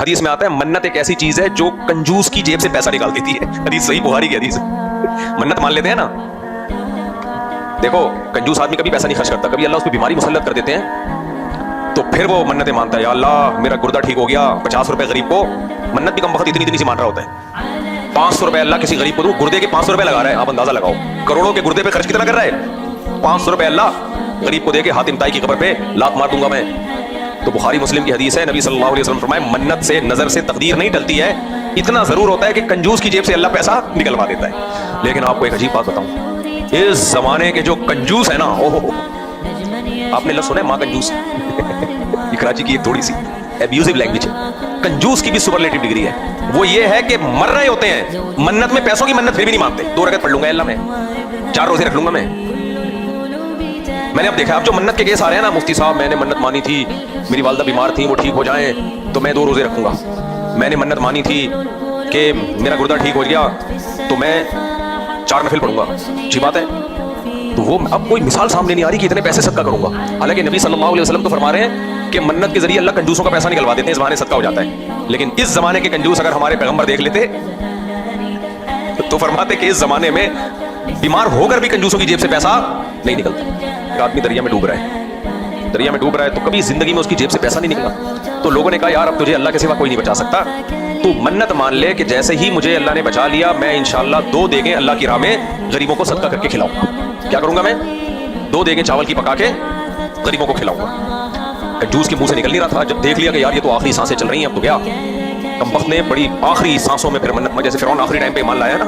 حدیث میں آتا ہے منت ایک ایسی چیز ہے جو کنجوس کی جیب سے پیسہ نکال دیتی ہے. حدیث صحیح بخاری کی حدیث. منت مان لیتے ہیں نا, دیکھو کنجوس آدمی کبھی پیسہ نہیں خرچ کرتا, کبھی اللہ اس پہ بیماری مسلط کر دیتے ہیں تو پھر وہ منتیں مانتا ہے, یا اللہ میرا گردہ ٹھیک ہو گیا, 50 روپے غریب کو. منت بھی کم وقت اتنی سی مان رہا ہوتا ہے. 500 روپے اللہ کسی غریب کو دوں, گردے کے 500 روپے لگا رہا ہے, آپ اندازہ لگاؤ کروڑوں کے گردے پہ خرچ کتنا کر رہا ہے. 500 روپے اللہ غریب کو دے کے حاتم طائی کی قبر پہ لات مار دوں گا میں. تو بخاری مسلم کی حدیث ہے, نبی صلی اللہ علیہ وسلم فرمائے منت سے نظر سے تقدیر نہیں ٹلتی ہے, اتنا ضرور ہوتا ہے کہ کنجوس کی جیب سے اللہ پیسہ نکلوا دیتا ہے. لیکن آپ کو ایک عجیب بات بتاؤں, اس زمانے کے جو کنجوس ہے نا, آپ نے لفظ سنا ہے ماں کنجوس. یہ کراچی کی ایک تھوڑی سی ایبیوزو لینگویج ہے. کنجوس کی بھی سپرلیٹو ڈگری ہے. وہ یہ ہے کہ مر رہے ہوتے ہیں منت میں, پیسوں کی منت پھر بھی نہیں مانتے. 2 رکعت پڑھ لوں گا اللہ میں, 4 روزے رکھ لوں گا میں نے اب دیکھا اب جو منت کے کیس آ رہے ہیں نا, مفتی صاحب میں نے منت مانی تھی میری والدہ بیمار تھی وہ ٹھیک ہو جائیں تو میں 2 روزے رکھوں گا. میں نے منت مانی تھی کہ میرا گردہ ٹھیک ہو گیا تو میں 4 نفل پڑھوں گا. اچھی بات ہے. تو وہ اب کوئی مثال سامنے نہیں آ رہی کہ اتنے پیسے صدقہ کروں گا. حالانکہ نبی صلی اللہ علیہ وسلم تو فرما رہے ہیں کہ منت کے ذریعے اللہ کنجوسوں کا پیسہ نکلوا دیتے ہیں, اس بہانے صدقہ ہو جاتا ہے. لیکن اس زمانے کے کنجوس اگر ہمارے پیغمبر دیکھ لیتے تو فرماتے کہ اس زمانے میں بیمار ہو کر بھی کنجوسوں کی جیب سے پیسہ نہیں نکلتا. ایک آدمی دریا میں ڈوب رہا ہے تو کبھی زندگی میں اس کی جیب سے پیسہ نہیں نکلا. تو لوگوں نے کہا یار اب تجھے اللہ کے سوا کوئی نہیں بچا سکتا, تو منت مان لے کہ جیسے ہی مجھے اللہ نے بچا لیا میں انشاءاللہ 2 دیگیں اللہ کی راہ میں غریبوں کو صدقہ کر کے کھلاؤں گا. کیا کروں گا میں؟ 2 دیگیں چاول کی پکا کے غریبوں کو کھلاؤں گا. کنجوس کے منہ سے نکل نہیں رہا تھا, جب دیکھ لیا کہ یار یہ تو آخری سانسیں چل رہی ہیں اب تو گیا. کمبخت نے بڑی آخری سانسوں میں پھر منت میں, جیسے فرعون آخری ٹائم پہ ایمان لایا نا,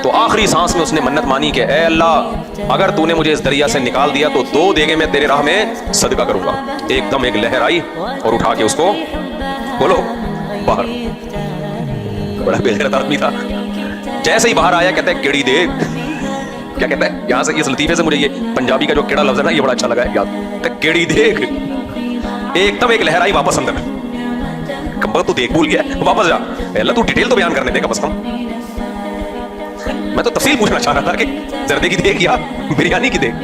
تو آخری سانس میں اس نے منت مانی کہ اے اللہ اگر تو نے مجھے اس دریا سے نکال دیا تو 2 دیگیں میں تیرے راہ میں صدقہ کروں گا. ایک دم ایک لہر آئی اور اٹھا کے اس کو بولو باہر. بڑا بے غیرت آدمی تھا. جیسے ہی باہر آیا کہتا ہے کیڑی دیکھ, کیا کہتا ہے یہاں سے, اس لطیفے سے مجھے یہ پنجابی کا جو کیڑا لفظ ہے نا یہ بڑا اچھا لگا ہے یاد. کیڑی دیکھ, ایک دم ایک لہر آئی واپس اندر. کمبخت تو دیکھ بھول گیا, واپس جا. اللہ تو ڈیٹیل تو بیان کرنے دے کم از کم. میں تو تفصیل پوچھنا چاہ رہا تھا کہ زردے کی دیکھ یا بریانی کی دیکھ.